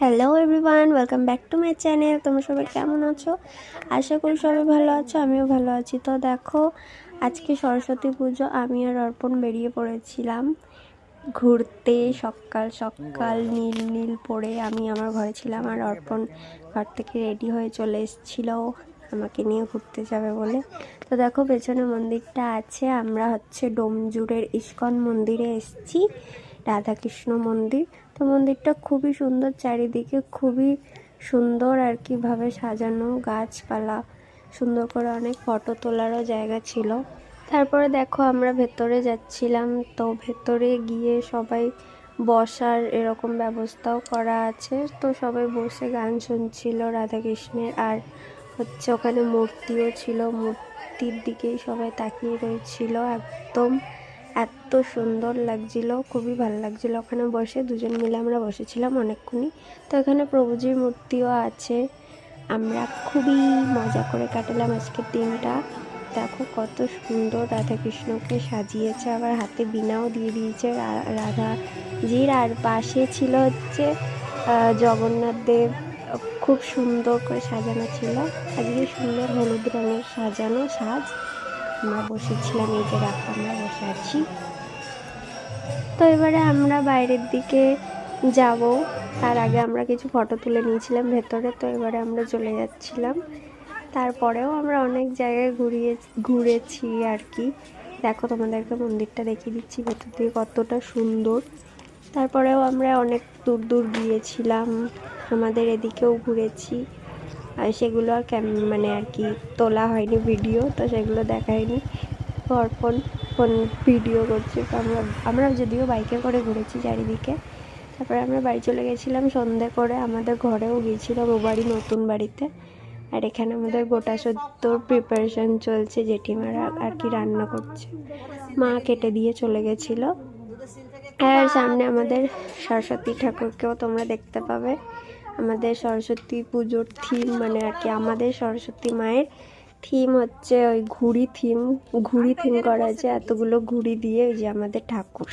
Hello everyone, welcome back to my channel. তোমরা সবাই কেমন আছো? আশা করি সবাই ভালো আছো, আমিও ভালো আছি। তো দেখো, আজকে সরস্বতী পুজো, আমি আর অর্পণ বেরিয়ে পড়েছিলাম ঘুরতে। সকাল সকাল নীল নীল পরে আমি আমার ঘরে ছিলাম, আর অর্পণ ঘর থেকে রেডি হয়ে চলে এসেছিলো আমাকে নিয়ে ঘুরতে যাবে বলে। তো দেখো, পেছনে মন্দিরটা আছে। আমরা ডোমজুড়ের ইস্কন মন্দিরে এসেছি, রাধাকৃষ্ণ মন্দির। তো মন্দিরটা খুবই সুন্দর, চারিদিকে খুবই সুন্দর আর কি ভাবে সাজানো, গাছপালা সুন্দর করে, অনেক ফটো তোলারও জায়গা ছিল। তারপরে দেখো, আমরা ভেতরে যাচ্ছিলাম। তো ভেতরে গিয়ে সবাই বসার এরকম ব্যবস্থাও করা আছে। তো সবাই বসে গান শুনছিল রাধাকৃষ্ণের, আর ওখানে মূর্তিও ছিল। মূর্তির দিকেই সবাই তাকিয়ে রয়েছিল। একদম এত সুন্দর লাগছিল, খুবই ভালো লাগছিল ওখানে বসে। দুজন মিলে আমরা বসেছিলাম অনেকক্ষণই। তো এখানে প্রভুজির মূর্তিও আছে। আমরা খুবই মজা করে কাটালাম আজকের দিনটা। দেখো কত সুন্দর রাধাকৃষ্ণকে সাজিয়েছে, আবার হাতে বীণাও দিয়ে দিয়েছে রাধাজির। আর পাশে ছিল জগন্নাথ দেব, খুব সুন্দর করে সাজানো ছিল। আজকে সুন্দর হলুদ রঙের সাজানো সাজ। আমরা বসেছিলাম, এই যে দেখো আমরা বসে আছি। তো এবারে আমরা বাইরের দিকে যাব, তার আগে আমরা কিছু ফটো তুলে নিয়েছিলাম ভেতরে। তো এবারে আমরা চলে যাচ্ছিলাম। তারপরেও আমরা অনেক জায়গায় ঘুরেছি আর কি। দেখো, তোমাদেরকে মন্দিরটা দেখিয়ে দিচ্ছি ভেতর দিয়ে কতটা সুন্দর। তারপরেও আমরা অনেক দূর দূর গিয়েছিলাম, আমাদের এদিকেও ঘুরেছি। আর সেগুলো আর আর কি তোলা হয়নি ভিডিও, তো সেগুলো দেখায়নি। অর্পণ ফোন ভিডিও করছে। তো আমরা যদিও বাইকে করে ঘুরেছি চারিদিকে। তারপরে আমরা বাড়ি চলে গেছিলাম সন্ধে করে। আমাদের ঘরেও গিয়েছিলাম ও বাড়ি, নতুন বাড়িতে। আর এখানে আমাদের গোটা সত্যর প্রিপারেশন চলছে, জেঠিমারা আর কি রান্না করছে। মা কেটে দিয়ে চলে গেছিলো। আর সামনে আমাদের সরস্বতী ঠাকুরকেও তোমরা দেখতে পাবে। আমাদের সরস্বতী পুজোর থিম আর কি, আমাদের সরস্বতী মায়ের থিম ওই ঘুড়ি থিম করা আছে। এতগুলো ঘুড়ি দিয়ে ওই যে আমাদের ঠাকুর।